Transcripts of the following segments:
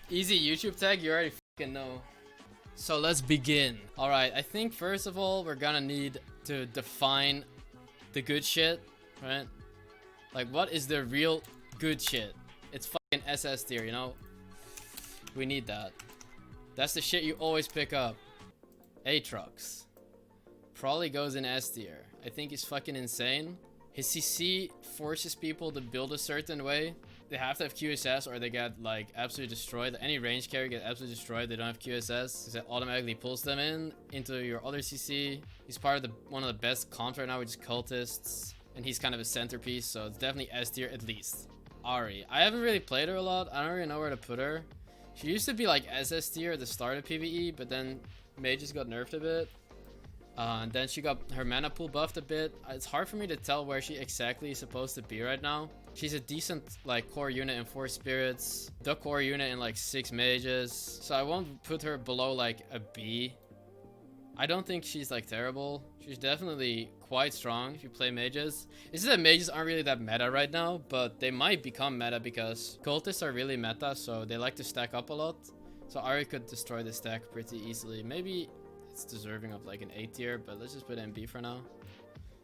Easy YouTube tag, you already fucking know. So let's begin. Alright, I think first of all, we're gonna need to define the good shit, right? Like, what is the real good shit? It's fucking SS tier, you know? We need that. That's the shit you always pick up. Aatrox. Probably goes in S tier. I think he's fucking insane. His CC forces people to build a certain way. They have to have QSS or they get like absolutely destroyed. Any range carry get absolutely destroyed. They don't have QSS because it automatically pulls them into your other CC. He's part of the one of the best comps right now, which is cultists, and he's kind of a centerpiece. So it's definitely S tier at least. Ahri. I haven't really played her a lot. I don't really know where to put her. She used to be like SS tier at the start of PvE, but then mages got nerfed a bit. And then she got her mana pool buffed a bit. It's hard for me to tell where she exactly is supposed to be right now. She's a decent like core unit in 4 spirits, the core unit in like 6 mages. So I won't put her below like a B. I don't think she's like terrible. She's definitely quite strong if you play mages. It's just that mages aren't really that meta right now, but they might become meta because cultists are really meta, so they like to stack up a lot. So Ahri could destroy the stack pretty easily. Maybe it's deserving of like an A tier, but let's just put it in B for now.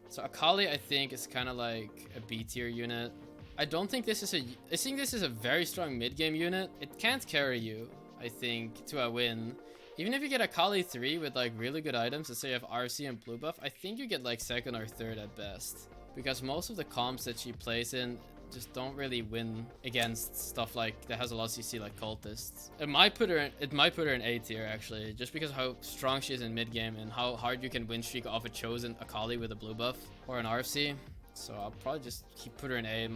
So Akali, I think, is kind of like a B tier unit. I don't think this is I think this is a very strong mid game unit. It can't carry you, I think, to a win. Even if you get Akali 3 with like really good items, let's say you have RC and blue buff, I think you get like 2nd or 3rd at best. Because most of the comps that she plays in just don't really win against stuff like that has a lot of CC like cultists. It might put her in A tier actually, just because of how strong she is in mid game and how hard you can win streak off a chosen Akali with a blue buff or an RFC. So I'll probably just put her in A.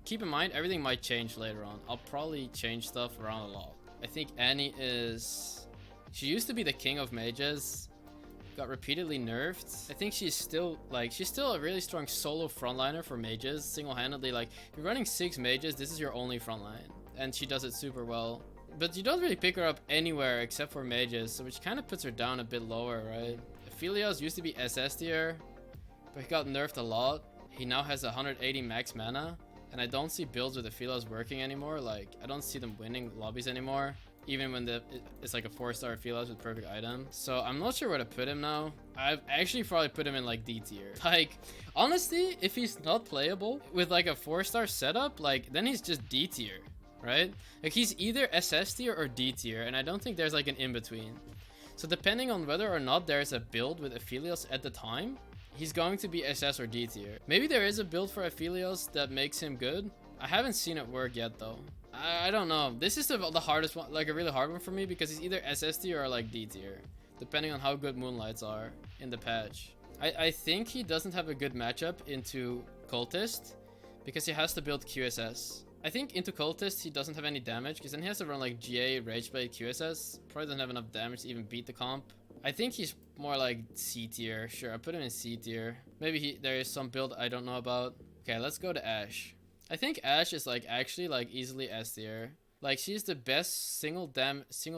Keep in mind, everything might change later on. I'll probably change stuff around a lot. I think Annie she used to be the king of mages. Got repeatedly nerfed. I think she's still a really strong solo frontliner for mages. Single-handedly, like, if you're running 6 mages, this is your only frontline. And she does it super well. But you don't really pick her up anywhere except for mages, so which kind of puts her down a bit lower, right? Aphelios used to be SS tier, but he got nerfed a lot. He now has 180 max mana, and I don't see builds with Aphelios working anymore. Like, I don't see them winning lobbies anymore. Even when it's like a 4-star Aphelios with perfect item. So I'm not sure where to put him now. I've actually probably put him in like D tier. Like, honestly, if he's not playable with like a 4-star setup, like then he's just D tier, right? Like he's either SS tier or D tier, and I don't think there's like an in-between. So depending on whether or not there's a build with Aphelios at the time, he's going to be SS or D tier. Maybe there is a build for Aphelios that makes him good. I haven't seen it work yet though. I don't know. This is the hardest one, like a really hard one for me, because he's either SS tier or like D tier, depending on how good Moonlights are in the patch. I think he doesn't have a good matchup into Cultist because he has to build QSS. I think into Cultist he doesn't have any damage because then he has to run like GA, Rageblade, QSS. Probably doesn't have enough damage to even beat the comp. I think he's more like C tier. Sure, I put him in C tier. Maybe there is some build I don't know about. Okay, let's go to Ashe. I think Ashe is like actually like easily S tier. Like she's the best single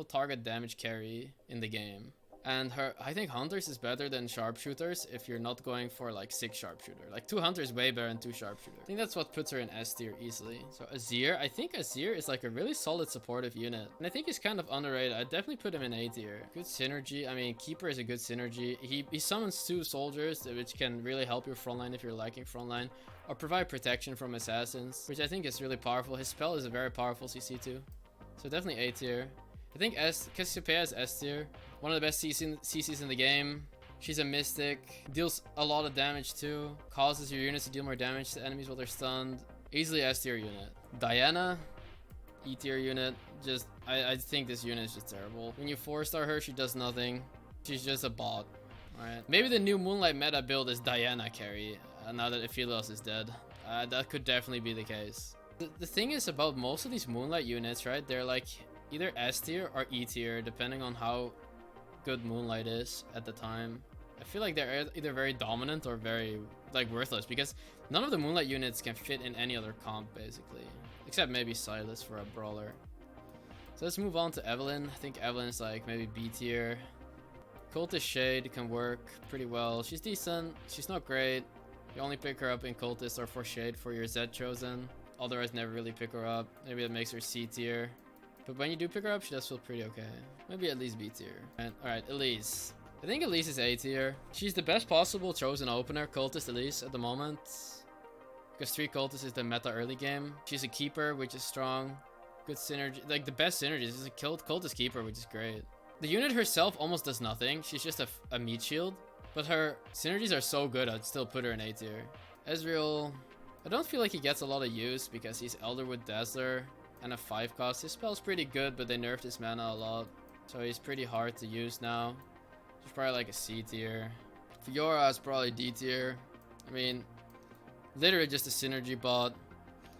target damage carry in the game. And I think Hunters is better than Sharpshooters if you're not going for like 6 Sharpshooter. Like 2 Hunters way better than 2 Sharpshooter. I think that's what puts her in S tier easily. So Azir, I think Azir is like a really solid supportive unit. And I think he's kind of underrated. I'd definitely put him in A tier. Good synergy. I mean, Keeper is a good synergy. He summons 2 soldiers, which can really help your frontline if you're lacking frontline. Or provide protection from assassins, which I think is really powerful. His spell is a very powerful CC too. So definitely A tier. I think Cassiopeia is S tier. One of the best CCs in the game. She's a mystic. Deals a lot of damage too. Causes your units to deal more damage to enemies while they're stunned. Easily S tier unit. Diana, E tier unit. I think this unit is just terrible. When you 4-star her, she does nothing. She's just a bot. Alright. Maybe the new Moonlight meta build is Diana carry. Now that Aphelios is dead. That could definitely be the case. The thing is about most of these Moonlight units, right? They're like either S tier or E tier, depending on how good Moonlight is at the time. I feel like they're either very dominant or very like worthless, because none of the Moonlight units can fit in any other comp basically, except maybe Silas for a brawler. So let's move on to Evelynn. I think Evelynn is like maybe B tier. Cultist Shade can work pretty well. She's decent. She's not great. You only pick her up in Cultist or for Shade for your Z chosen. Otherwise never really pick her up. Maybe that makes her C tier. But when you do pick her up, she does feel pretty okay. Maybe at least B tier. Alright, Elise. I think Elise is A tier. She's the best possible chosen opener, cultist Elise, at the moment. Because 3 cultists is the meta early game. She's a keeper, which is strong. Good synergy. Like, the best synergies is a cultist keeper, which is great. The unit herself almost does nothing. She's just a meat shield. But her synergies are so good, I'd still put her in A tier. Ezreal. I don't feel like he gets a lot of use because he's Elderwood Dazzler and a 5 cost. His spell's pretty good, but they nerfed his mana a lot. So he's pretty hard to use now. He's probably like a C tier. Fiora is probably D tier. I mean, literally just a synergy bot.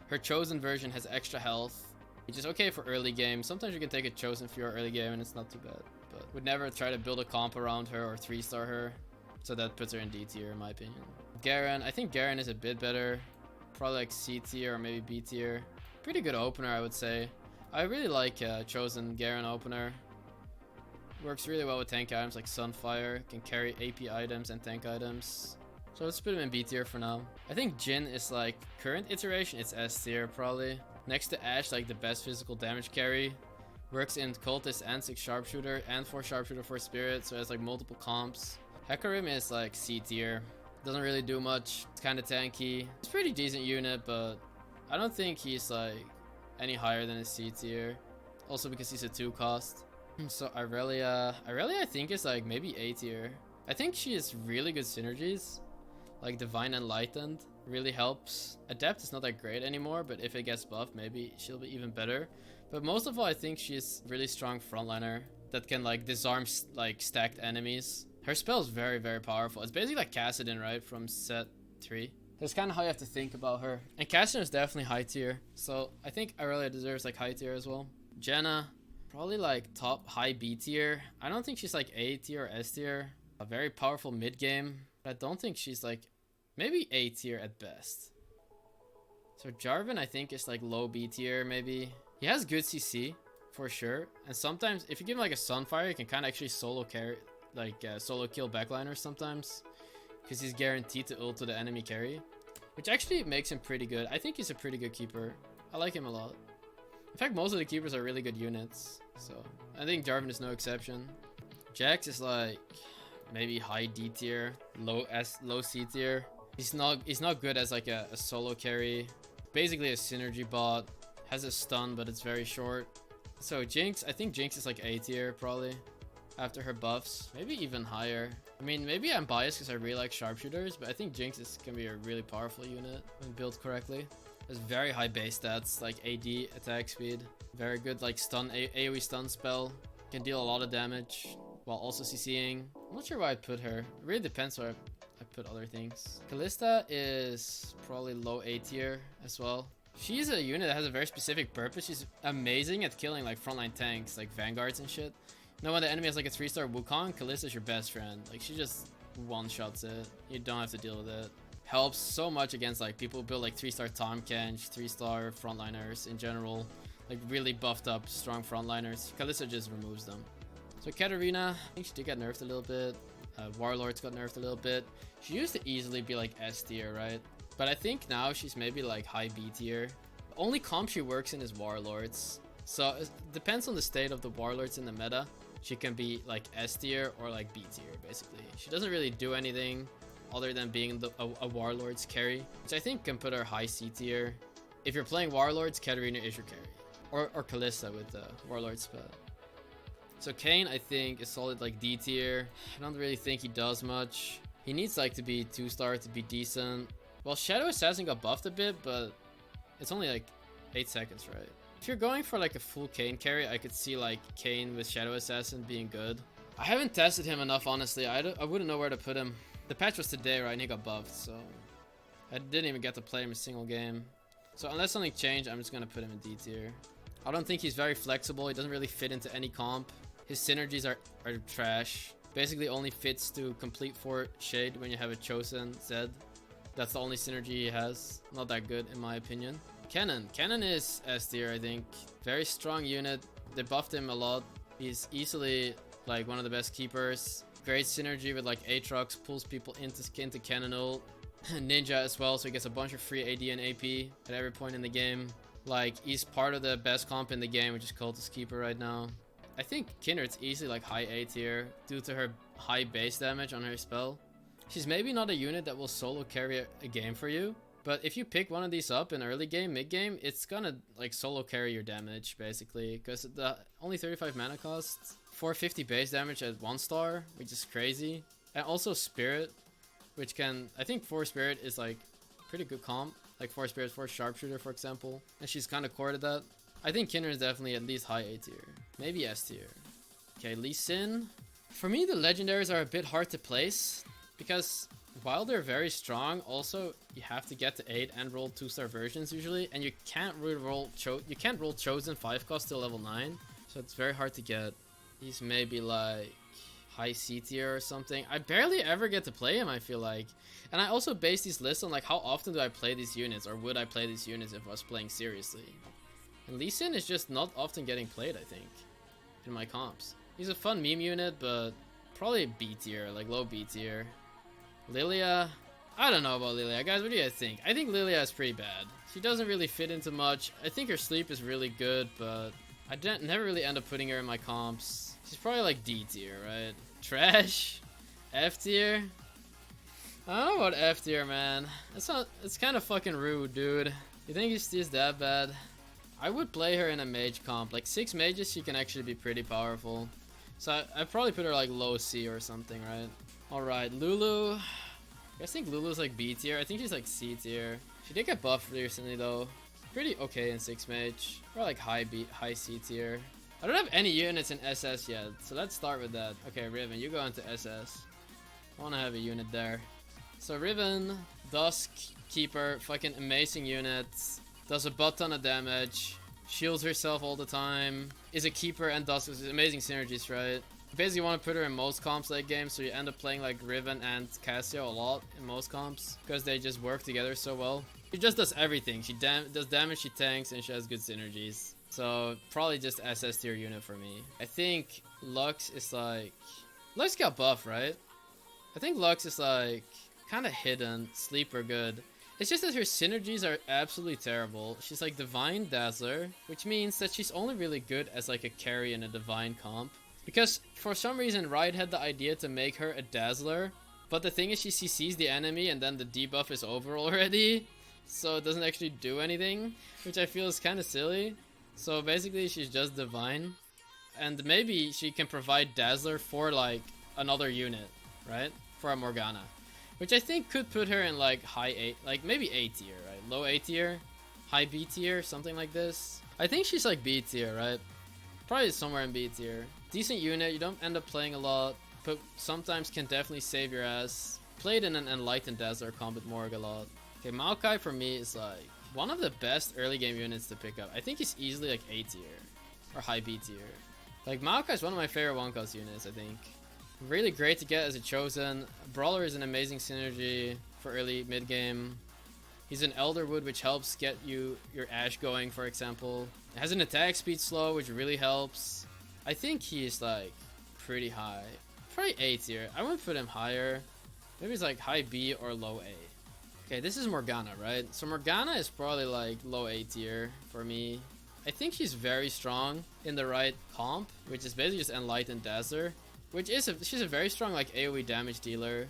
Her chosen version has extra health, which is okay for early game. Sometimes you can take a chosen Fiora early game and it's not too bad. But would never try to build a comp around her or 3-star her. So that puts her in D tier in my opinion. Garen, I think Garen is a bit better. Probably like C tier or maybe B tier. Pretty good opener, I would say. I really like chosen Garen opener. Works really well with tank items like Sunfire. Can carry AP items and tank items. So let's put him in B tier for now. I think Jhin is like current iteration, it's S tier probably. Next to Ashe, like the best physical damage carry. Works in cultist and 6 sharpshooter and 4 sharpshooter for spirit, so it has like multiple comps. Hecarim is like C tier. Doesn't really do much. It's kind of tanky. It's a pretty decent unit, but I don't think he's like any higher than a C tier. Also because he's a 2 cost. So Irelia I think is like maybe A tier. I think she has really good synergies. Like Divine Enlightened really helps. Adept is not that great anymore, but if it gets buffed, maybe she'll be even better. But most of all, I think she's really strong frontliner that can like disarm like stacked enemies. Her spell is very, very powerful. It's basically like Kassadin, right? From set 3. That's kind of how you have to think about her. And Kassadin is definitely high tier. So I think Irelia deserves like high tier as well. Janna, probably like top high B tier. I don't think she's like A tier or S tier. A very powerful mid game. But I don't think she's like maybe A tier at best. So Jarvan I think is like low B tier maybe. He has good CC for sure. And sometimes if you give him like a Sunfire, you can kind of actually solo carry. Like solo kill backliners sometimes because he's guaranteed to ult to the enemy carry, which actually makes him pretty good. I think he's a pretty good keeper. I like him a lot. In fact, most of the keepers are really good units, so I think Jarvan is no exception. Jax is like maybe high D tier, low C tier. He's not good as like a solo carry. Basically a synergy bot, has a stun but it's very short. So Jinx, I think Jinx is like A tier probably. After her buffs, maybe even higher. I mean, maybe I'm biased because I really like sharpshooters, but I think Jinx can be a really powerful unit when built correctly. Has very high base stats, like AD, attack speed. Very good, like stun, AoE stun spell. Can deal a lot of damage while also CCing. I'm not sure where I'd put her. It really depends where I put other things. Kalista is probably low A tier as well. She's a unit that has a very specific purpose. She's amazing at killing like frontline tanks, like vanguards and shit. You know, when the enemy has like a 3-star Wukong, Kalista is your best friend. Like, she just one-shots it. You don't have to deal with it. Helps so much against like people who build like 3-star Tahm Kench, 3-star frontliners in general. Like really buffed up, strong frontliners. Kalista just removes them. So Katarina, I think she did get nerfed a little bit. Warlords got nerfed a little bit. She used to easily be like S tier, right? But I think now she's maybe like high B tier. The only comp she works in is Warlords. So it depends on the state of the Warlords in the meta. She can be like S tier or like B tier basically. She doesn't really do anything other than being a Warlord's carry, which I think can put her high C tier. If you're playing Warlords, Katarina is your carry. Or Kalista with the Warlord spell. So Kayn I think is solid like D tier. I don't really think he does much. He needs like to be 2-star to be decent. Well, Shadow Assassin got buffed a bit, but it's only like 8 seconds, right? If you're going for like a full Kayn carry, I could see like Kayn with Shadow Assassin being good. I haven't tested him enough, honestly. I wouldn't know where to put him. The patch was today, right? And he got buffed, so I didn't even get to play him a single game. So unless something changed, I'm just gonna put him in D tier. I don't think he's very flexible. He doesn't really fit into any comp. His synergies are trash. Basically only fits to complete Fort Shade when you have a chosen Zed. That's the only synergy he has. Not that good in my opinion. Kennen is S tier, I think. Very strong unit. They buffed him a lot. He's easily like one of the best keepers. Great synergy with like Aatrox, pulls people into Kennen ult. Ninja as well, so he gets a bunch of free AD and AP at every point in the game. Like, he's part of the best comp in the game, which is Cultist Keeper right now. I think Kindred's easily like high A tier due to her high base damage on her spell. She's maybe not a unit that will solo carry a game for you, but if you pick one of these up in early game, mid game, it's gonna like solo carry your damage basically, because the only 35 mana cost, 450 base damage at 1 star, which is crazy, and also Spirit, which can, I think 4 Spirit is like pretty good comp, like 4 Spirit, 4 Sharpshooter for example, and she's kind of core to that. I think Kindred is definitely at least high A tier, maybe S tier. Okay, Lee Sin. For me, the legendaries are a bit hard to place because while they're very strong, also you have to get to 8 and roll 2-star versions usually, and you can't really roll Chosen 5 cost till level 9, so it's very hard to get. He's maybe like high C tier or something. I barely ever get to play him, I feel like. And I also base these lists on like how often do I play these units, or would I play these units if I was playing seriously. And Lee Sin is just not often getting played, I think, in my comps. He's a fun meme unit, but probably B tier, like low B tier. Lillia, I don't know about Lillia, guys. What do you guys think? I think Lillia is pretty bad. She doesn't really fit into much. I think her sleep is really good, but I never really end up putting her in my comps. She's probably like D tier, right? Trash? F tier? I don't know about F tier, man. It's kind of fucking rude, dude. You think she's that bad? I would play her in a mage comp. Like 6 mages, she can actually be pretty powerful. So I'd probably put her like low C or something, right? Alright, Lulu. I think Lulu's like B tier. I think she's like C tier. She did get buffed recently though. Pretty okay in 6 mage. Or like high C tier. I don't have any units in SS yet, so let's start with that. Okay, Riven, you go into SS. I want to have a unit there. So Riven, Dusk Keeper, fucking amazing units. Does a butt ton of damage, shields herself all the time, is a keeper and does amazing synergies, right? You basically want to put her in most comps late game, so you end up playing like Riven and Cassio a lot in most comps, because they just work together so well. She just does everything. She does damage, she tanks, and she has good synergies. So probably just SS tier unit for me. I think Lux is like... Lux got buff, right? I think Lux is like kind of hidden, sleeper good. It's just that her synergies are absolutely terrible. She's like Divine Dazzler, which means that she's only really good as like a carry in a Divine comp. Because for some reason Riot had the idea to make her a Dazzler, but the thing is she CCs the enemy and then the debuff is over already, so it doesn't actually do anything, which I feel is kind of silly. So basically she's just Divine, and maybe she can provide Dazzler for like another unit, right? For a Morgana. Which I think could put her in like high A, like maybe A tier, right? Low A tier, high B tier, something like this. I think she's like B tier, right? Probably somewhere in B tier. Decent unit, you don't end up playing a lot, but sometimes can definitely save your ass. Played in an Enlightened Dazzler comp with Morg a lot. Okay, Maokai for me is like one of the best early game units to pick up. I think he's easily like A tier or high B tier. Like Maokai is one of my favorite one-cost units, I think. Really great to get as a Chosen. Brawler is an amazing synergy for early mid-game. He's an Elderwood, which helps get you your Ashe going, for example. It has an attack speed slow, which really helps. I think he's like pretty high. Probably A tier. I wouldn't put him higher. Maybe it's like high B or low A. Okay, this is Morgana, right? So Morgana is probably like low A tier for me. I think she's very strong in the right comp, which is basically just Enlightened Dazzler. Which is she's a very strong like AoE damage dealer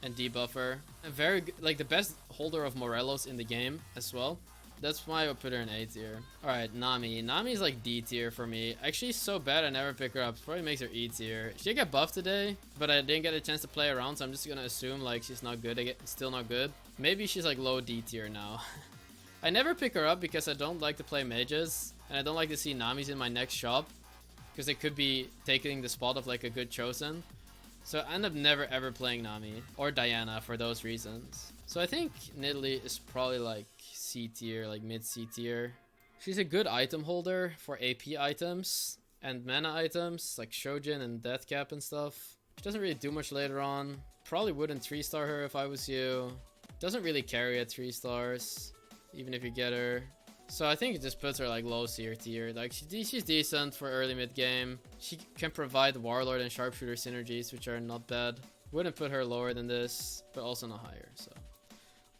and debuffer. A very like the best holder of Morelos in the game as well. That's why I would put her in A tier. Alright, Nami. Nami is like D tier for me. Actually so bad I never pick her up. Probably makes her E tier. She did get buffed today, but I didn't get a chance to play around, so I'm just gonna assume like she's not good. Still not good. Maybe she's like low D tier now. I never pick her up because I don't like to play mages, and I don't like to see Namis in my next shop, because they could be taking the spot of like a good Chosen. So I end up never ever playing Nami or Diana for those reasons. So I think Nidalee is probably like C tier, like mid C tier. She's a good item holder for AP items and mana items like Shojin and Deathcap and stuff. She doesn't really do much later on. Probably wouldn't 3-star her if I was you. Doesn't really carry at 3 stars, even if you get her. So I think it just puts her like low tier. Like she's decent for early mid game. She can provide Warlord and Sharpshooter synergies, which are not bad. Wouldn't put her lower than this, but also not higher. So,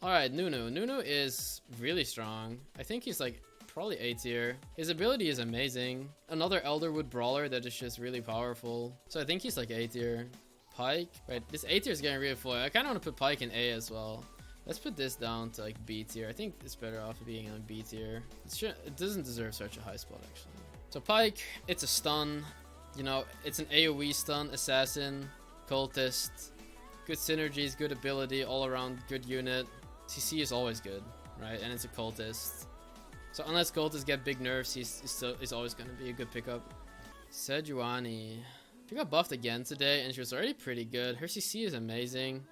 all right, Nunu. Nunu is really strong. I think he's like Probably A tier. His ability is amazing. Another Elderwood brawler that is just really powerful. So I think he's like A tier. Pyke. Wait, this A tier is getting really full. I kind of want to put Pyke in A as well. Let's put this down to like B tier. I think it's better off being on B tier. It doesn't deserve such a high spot actually. So Pyke, it's a stun. You know, it's an AoE stun, assassin, cultist. Good synergies, good ability, all around good unit. CC is always good, right? And it's a cultist. So unless cultists get big nerfs, he's always going to be a good pickup. Sejuani. She got buffed again today and she was already pretty good. Her CC is amazing.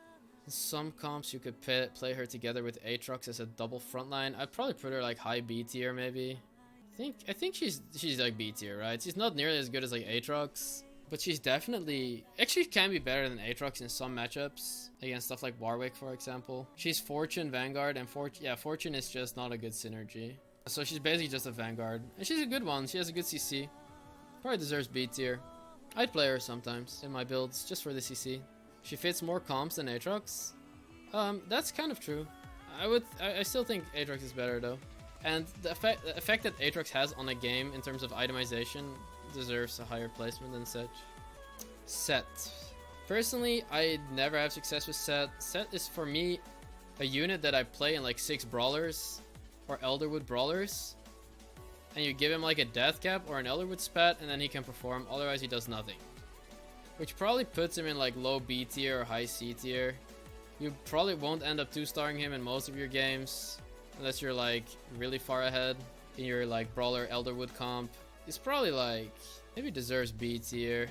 In some comps you could play her together with Aatrox as a double frontline. I'd probably put her like high B tier maybe. I think she's like B tier, right? She's not nearly as good as like Aatrox, but she's definitely actually can be better than Aatrox in some matchups against stuff like Warwick, for example. She's Fortune Vanguard, and Fortune is just not a good synergy. So she's basically just a Vanguard, and she's a good one. She has a good CC. Probably deserves B tier. I'd play her sometimes in my builds just for the CC. She fits more comps than Aatrox. That's kind of true. I still think Aatrox is better though. And the effect that Aatrox has on a game in terms of itemization deserves a higher placement than Set. Set. Personally, I never have success with Set. Set is for me a unit that I play in like 6 brawlers or Elderwood brawlers. And you give him like a death cap or an Elderwood spat and then he can perform, otherwise he does nothing. Which probably puts him in like low B tier or high C tier. You probably won't end up 2-starring him in most of your games. Unless you're like really far ahead in your like brawler Elderwood comp. He's probably like, maybe deserves B tier.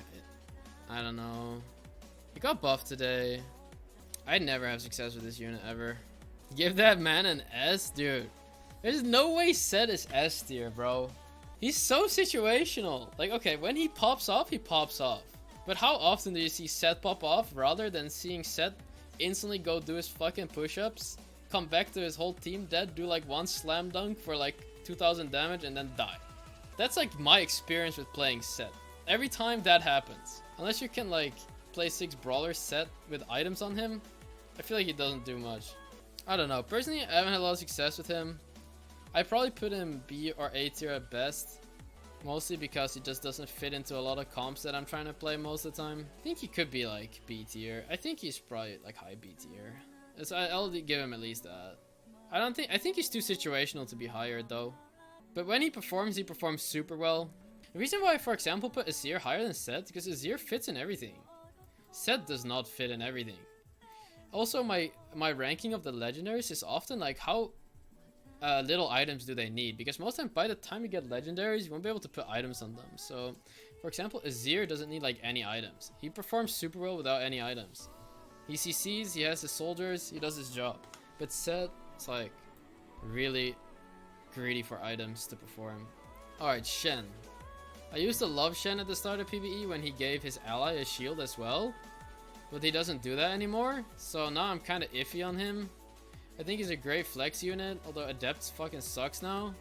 I don't know. He got buffed today. I'd never have success with this unit ever. Give that man an S, dude. There's no way Set is S tier, bro. He's so situational. Like, okay, when he pops off, he pops off. But how often do you see Set pop off rather than seeing Set instantly go do his fucking push-ups, come back to his whole team dead, do like one slam dunk for like 2000 damage and then die? That's like my experience with playing Set. Every time that happens, unless you can like play 6 brawlers Set with items on him, I feel like he doesn't do much. I don't know. Personally, I haven't had a lot of success with him. I'd probably put him B or A tier at best. Mostly because he just doesn't fit into a lot of comps that I'm trying to play most of the time. I think he could be like B tier. I think he's probably like high B tier. So I'll give him at least that. I think he's too situational to be higher though. But when he performs super well. The reason why I, for example, put Azir higher than Set, because Azir fits in everything. Set does not fit in everything. Also, my ranking of the legendaries is often like how little items do they need, because most of the time by the time you get legendaries you won't be able to put items on them. So for example, Azir doesn't need like any items. He performs super well without any items. He CCs, he has his soldiers, he does his job. But Set, it's like really greedy for items to perform. Alright, Shen. I used to love Shen at the start of PvE when he gave his ally a shield as well, but he doesn't do that anymore, so now I'm kind of iffy on him. I think he's a great flex unit, although Adept fucking sucks now.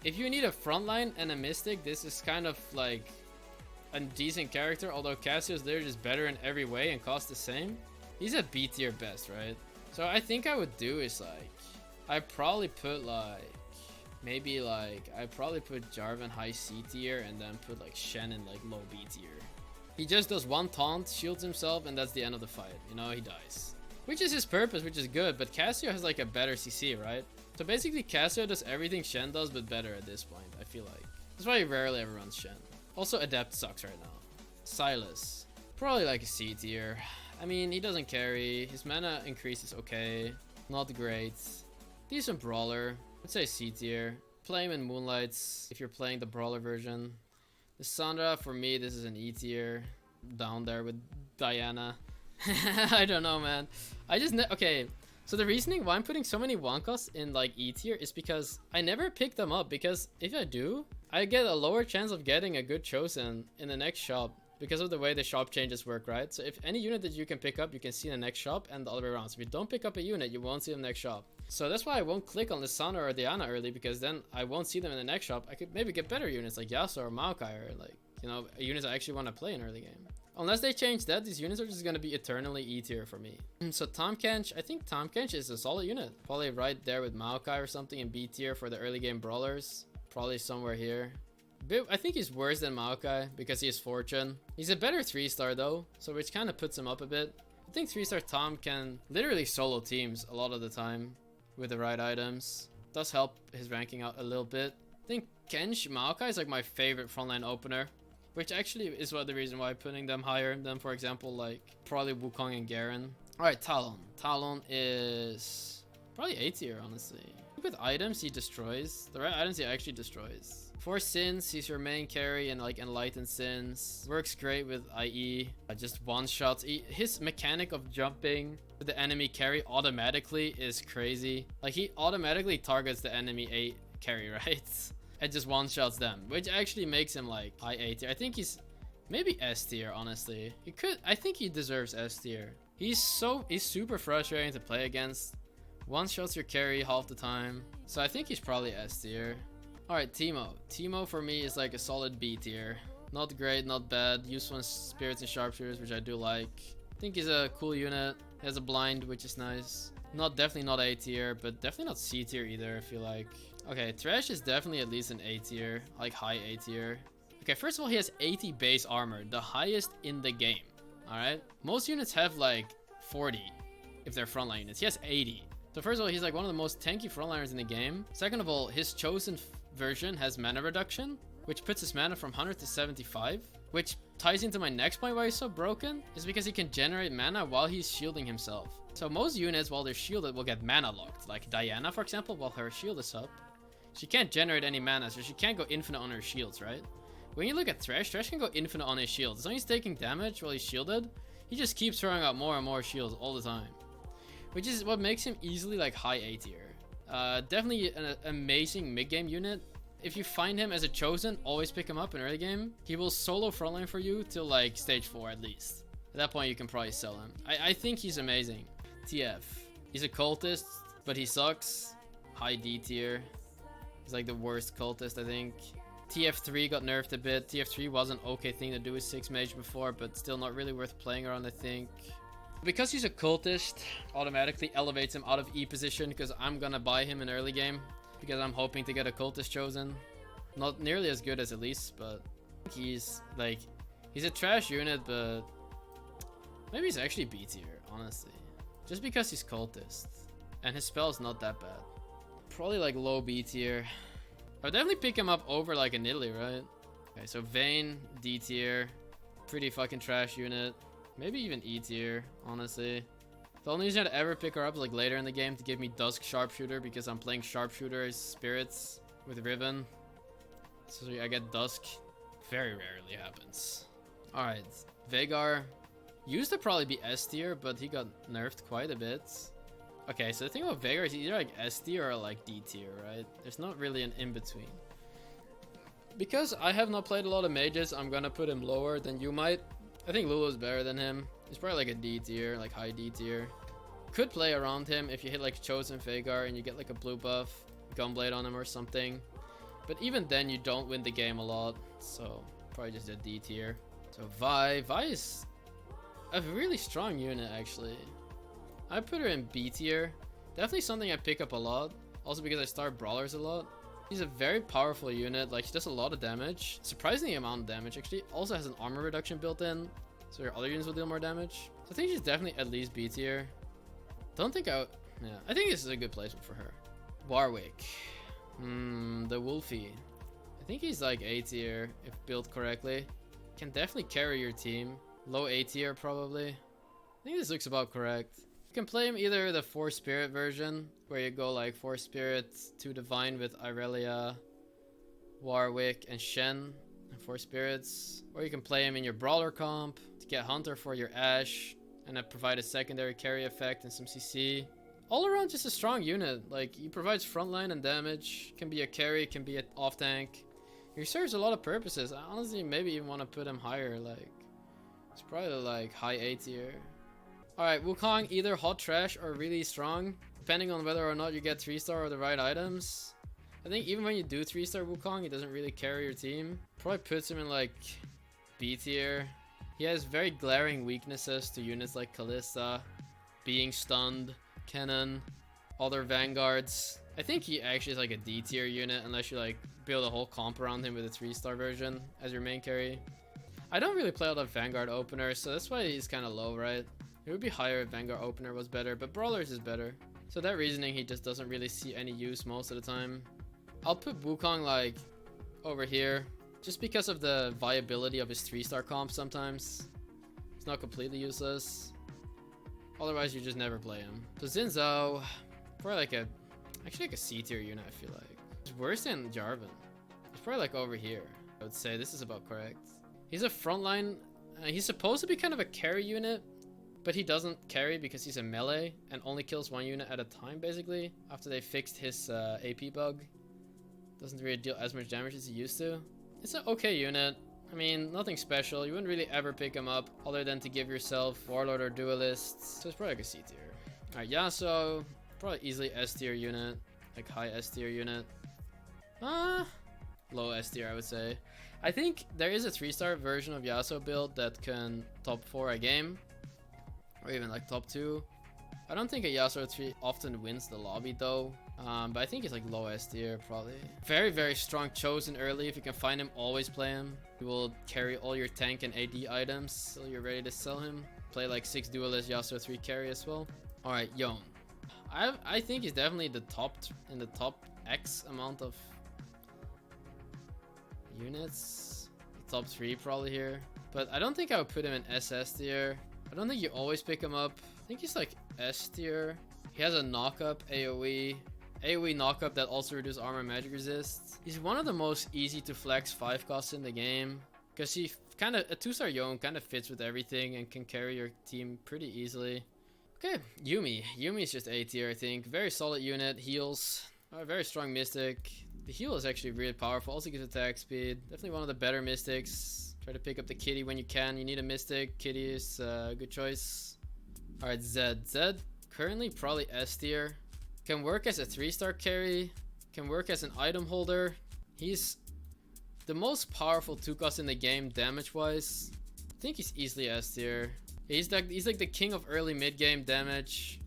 If you need a frontline and a Mystic, this is kind of like a decent character, although Cassio's there just better in every way and costs the same. He's at B tier best, right? So I think I would do is like, I'd probably put like, maybe like, I'd probably put Jarvan high C tier and then put like Shen in like low B tier. He just does one taunt, shields himself, and that's the end of the fight. You know, he dies. Which is his purpose, which is good, but Cassio has like a better CC, right? So basically Cassio does everything Shen does, but better at this point, I feel like. That's why he rarely ever runs Shen. Also, Adept sucks right now. Sylas. Probably like a C tier. I mean, he doesn't carry. His mana increase is okay. Not great. Decent brawler. I'd say C tier. Play him in Moonlights if you're playing the brawler version. The Sandra, for me, this is an E tier. Down there with Diana. I don't know, man. Okay, so the reasoning why I'm putting so many Wonkas in like E tier is because I never pick them up, because if I do, I get a lower chance of getting a good Chosen in the next shop because of the way the shop changes work, right? So if any unit that you can pick up, you can see in the next shop, and the other way around. So if you don't pick up a unit, you won't see them next shop. So that's why I won't click on Lissandra or Diana early, because then I won't see them in the next shop. I could maybe get better units like Yasuo or Maokai, or like, you know, units I actually want to play in early game. Unless they change that, these units are just gonna be eternally E tier for me. So Tahm Kench, I think Tahm Kench is a solid unit. Probably right there with Maokai or something in B tier for the early game brawlers. Probably somewhere here. I think he's worse than Maokai because he has Fortune. He's a better 3-star though, so which kind of puts him up a bit. I think 3-star Tahm can literally solo teams a lot of the time with the right items. Does help his ranking out a little bit. I think Kench Maokai is like my favorite frontline opener, which actually is the reason why I'm putting them higher than, for example, like probably Wukong and Garen. Alright, Talon. Talon is probably A tier, honestly. With items, he destroys. The right items, he actually destroys. For Sins, he's your main carry and like Enlightened Sins. Works great with IE. Just one-shots. His mechanic of jumping with the enemy carry automatically is crazy. Like, he automatically targets the enemy A carry, right? And just one-shots them, which actually makes him like high A tier. I think he's maybe S tier, honestly. I think he deserves S tier. He's super frustrating to play against. One-shots your carry half the time. So I think he's probably S tier. Alright, Teemo. Teemo for me is like a solid B tier. Not great, not bad. Useful in spirits and sharpshooters, which I do like. I think he's a cool unit. He has a blind, which is nice. Definitely not A tier, but definitely not C tier either, I feel like. Okay, Thresh is definitely at least an A tier, like high A tier. Okay, first of all, he has 80 base armor, the highest in the game. Alright? Most units have like 40 if they're frontline units. He has 80. So first of all, he's like one of the most tanky frontliners in the game. Second of all, his chosen version has mana reduction, which puts his mana from 100 to 75, which ties into my next point why he's so broken, is because he can generate mana while he's shielding himself. So most units, while they're shielded, will get mana locked. Like Diana, for example, while her shield is up, she can't generate any mana, so she can't go infinite on her shields, right? When you look at Thresh can go infinite on his shields. As long as he's taking damage while he's shielded, he just keeps throwing out more and more shields all the time, which is what makes him easily like high A tier. Definitely an amazing mid-game unit. If you find him as a chosen, always pick him up in early game. He will solo frontline for you till like stage 4 at least. At that point, you can probably sell him. I think he's amazing. TF. He's a cultist, but he sucks. High D tier. He's like the worst cultist, I think. TF3 got nerfed a bit. TF3 was an okay thing to do with 6 mage before, but still not really worth playing around, I think. Because he's a cultist, automatically elevates him out of E position because I'm gonna buy him in early game because I'm hoping to get a cultist chosen. Not nearly as good as Elise, but he's a trash unit, but maybe he's actually B tier, honestly. Just because he's cultist and his spell's not that bad. Probably like low B tier. I would definitely pick him up over like a Nidalee, right? Okay, so Vayne, D tier. Pretty fucking trash unit. Maybe even E tier, honestly. The only reason I'd ever pick her up is like later in the game to give me Dusk Sharpshooter because I'm playing Sharpshooter as spirits with Riven. So I get Dusk. Very rarely happens. Alright, Veigar. Used to probably be S tier, but he got nerfed quite a bit. Okay, so the thing about Veigar is either like S tier or like D tier, right? There's not really an in-between. Because I have not played a lot of mages, I'm gonna put him lower than you might. I think Lulu is better than him. He's probably like a D tier, like high D tier. Could play around him if you hit like Chosen Veigar and you get like a blue buff, Gunblade on him or something. But even then you don't win the game a lot, so probably just a D tier. So Vi is a really strong unit actually. I put her in B tier. Definitely something I pick up a lot. Also because I start brawlers a lot. He's a very powerful unit. Like, she does a lot of damage. Surprisingly amount of damage actually. Also has an armor reduction built in, so your other units will deal more damage. So I think she's definitely at least B tier. Don't think I think this is a good placement for her. Warwick. The Wolfie. I think he's like A tier if built correctly. Can definitely carry your team. Low A tier probably. I think this looks about correct. You can play him either the 4 spirit version, where you go like 4 spirits, 2 divine with Irelia, Warwick, and Shen, and 4 spirits. Or you can play him in your brawler comp to get Hunter for your Ashe, and then provide a secondary carry effect and some CC. All around just a strong unit. Like, he provides frontline and damage, can be a carry, can be an off tank. He serves a lot of purposes. I honestly maybe even want to put him higher, like, it's probably like high A tier. Alright, Wukong either hot trash or really strong, depending on whether or not you get 3-star or the right items. I think even when you do 3-star Wukong, he doesn't really carry your team. Probably puts him in like B tier. He has very glaring weaknesses to units like Kalista, being stunned, Kennen, other vanguards. I think he actually is like a D tier unit unless you like build a whole comp around him with a 3-star version as your main carry. I don't really play a lot of Vanguard openers, so that's why he's kind of low, right? It would be higher if Vanguard opener was better, but Brawlers is better. So that reasoning, he just doesn't really see any use most of the time. I'll put Wukong like over here, just because of the viability of his 3-star comp sometimes. It's not completely useless. Otherwise, you just never play him. So Xin Zhao, probably like actually like a C tier unit, I feel like. It's worse than Jarvan. It's probably like over here. I would say this is about correct. He's a frontline. He's supposed to be kind of a carry unit, but he doesn't carry because he's a melee and only kills one unit at a time, basically, after they fixed his AP bug. Doesn't really deal as much damage as he used to. It's an okay unit. I mean, nothing special. You wouldn't really ever pick him up other than to give yourself Warlord or Duelist. So it's probably like a C tier. Alright, Yasuo, probably easily S tier unit. Like high S tier unit. Low S tier, I would say. I think there is a 3-star version of Yasuo build that can top 4 a game. Or even like top 2. I don't think a Yasuo 3 often wins the lobby though. But I think he's like low S tier probably. Very, very strong chosen early. If you can find him, always play him. He will carry all your tank and AD items till you're ready to sell him. Play like 6 duelist Yasuo 3 carry as well. Alright, Yone. I think he's definitely the top in the top X amount of units. The top 3 probably here. But I don't think I would put him in SS tier. I don't think you always pick him up. I think he's like S tier. He has a knockup AoE knockup that also reduces armor and magic resist. He's one of the most easy to flex 5 costs in the game. Because he kind of, a 2-star Yone kind of fits with everything and can carry your team pretty easily. Okay, Yuumi. Yuumi is just A tier, I think. Very solid unit, heals. Very strong mystic. The heal is actually really powerful. Also gives attack speed. Definitely one of the better mystics. Try to pick up the kitty when you can. You need a mystic. Kitty is a good choice. Alright, Zed. Zed, currently probably S tier. Can work as a 3-star carry. Can work as an item holder. He's the most powerful 2-cost in the game damage-wise. I think he's easily S tier. He's like the king of early mid-game damage.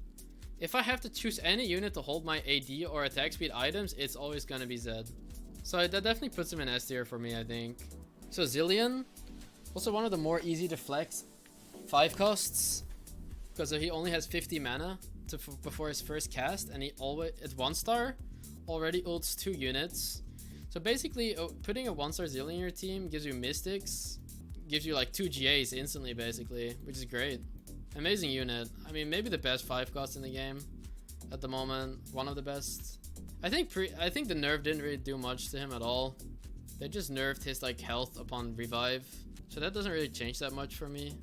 If I have to choose any unit to hold my AD or attack speed items, it's always gonna be Zed. So that definitely puts him in S tier for me, I think. So Zilean, also one of the more easy to flex 5 costs. Because he only has 50 mana before his first cast, and he always at 1-star already ults 2 units. So basically, putting a 1-star Zilean in your team gives you mystics, gives you like 2 GAs instantly, basically, which is great. Amazing unit. I mean, maybe the best 5 cost in the game at the moment. One of the best. I think the nerf didn't really do much to him at all. They just nerfed his like health upon revive, so that doesn't really change that much for me.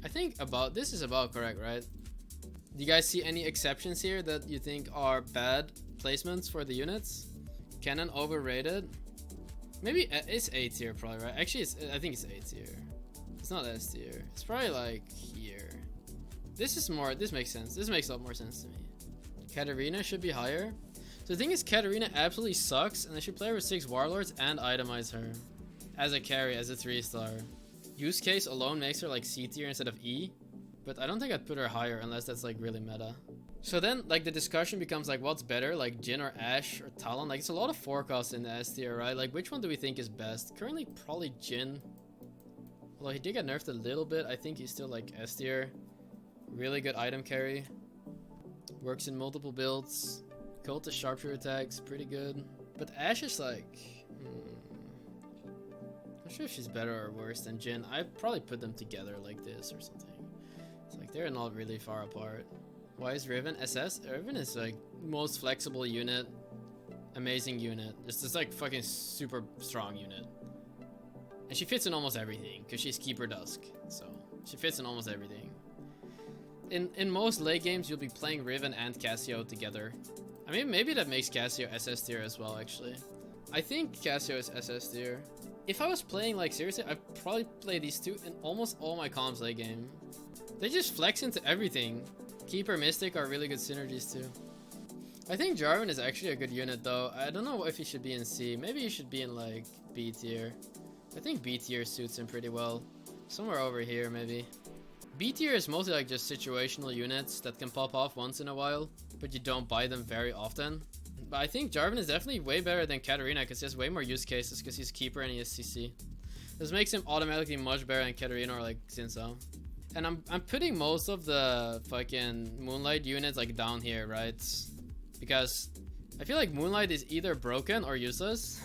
I think this is about correct, right? Do you guys see any exceptions here that you think are bad placements for the units? Kennen overrated? Maybe it's A tier probably, right? Actually, I think it's A tier. It's not S tier. It's probably like here. This makes sense. This makes a lot more sense to me. Katarina should be higher. So the thing is, Katarina absolutely sucks, and I should play her with 6 warlords and itemize her as a carry, as a 3-star. Use case alone makes her like C tier instead of E, but I don't think I'd put her higher unless that's like really meta. So then like the discussion becomes like, what's better, like Jhin or Ashe or Talon? Like it's a lot of 4 costs in the S tier, right? Like which one do we think is best? Currently probably Jhin. Although he did get nerfed a little bit, I think he's still like S tier. Really good item carry. Works in multiple builds. Cultist sharpshooter attacks, pretty good. But Ashe is like... I'm not sure if she's better or worse than Jhin. I'd probably put them together like this or something. It's like they're not really far apart. Why is Riven SS? Riven is like most flexible unit. Amazing unit. It's just like fucking super strong unit. And she fits in almost everything because she's Keeper Dusk. So she fits in almost everything. In most late games, you'll be playing Riven and Cassio together. I mean, maybe that makes Cassio SS tier as well, actually. I think Cassio is SS tier. If I was playing, like, seriously, I'd probably play these two in almost all my comps late game. They just flex into everything. Keeper, Mystic are really good synergies, too. I think Jarvan is actually a good unit, though. I don't know if he should be in C. Maybe he should be in, like, B tier. I think B tier suits him pretty well. Somewhere over here, maybe. B tier is mostly like just situational units that can pop off once in a while, but you don't buy them very often. But I think Jarvan is definitely way better than Katarina because he has way more use cases because he's keeper and he has CC. This makes him automatically much better than Katarina or like Xin Zhao. And I'm putting most of the fucking Moonlight units like down here, right? Because I feel like Moonlight is either broken or useless.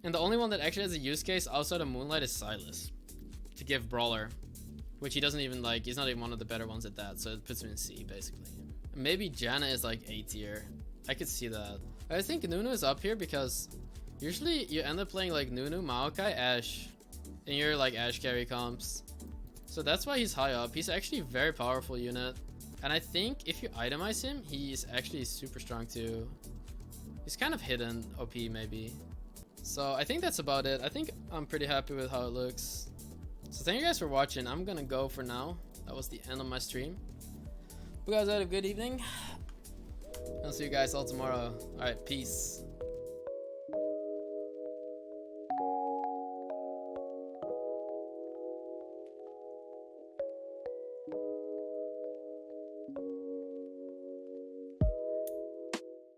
And the only one that actually has a use case outside of Moonlight is Sylas. To give Brawler. Which he doesn't even like, he's not even one of the better ones at that, so it puts him in C basically. Maybe Janna is like A tier. I could see that. I think Nunu is up here because usually you end up playing like Nunu, Maokai, Ashe in your like Ashe carry comps. So that's why he's high up. He's actually a very powerful unit. And I think if you itemize him, he's actually super strong too. He's kind of hidden OP maybe. So I think that's about it. I think I'm pretty happy with how it looks. So thank you guys for watching. I'm gonna go for now. That was the end of my stream. Hope you guys had a good evening. I'll see you guys all tomorrow. Alright, peace.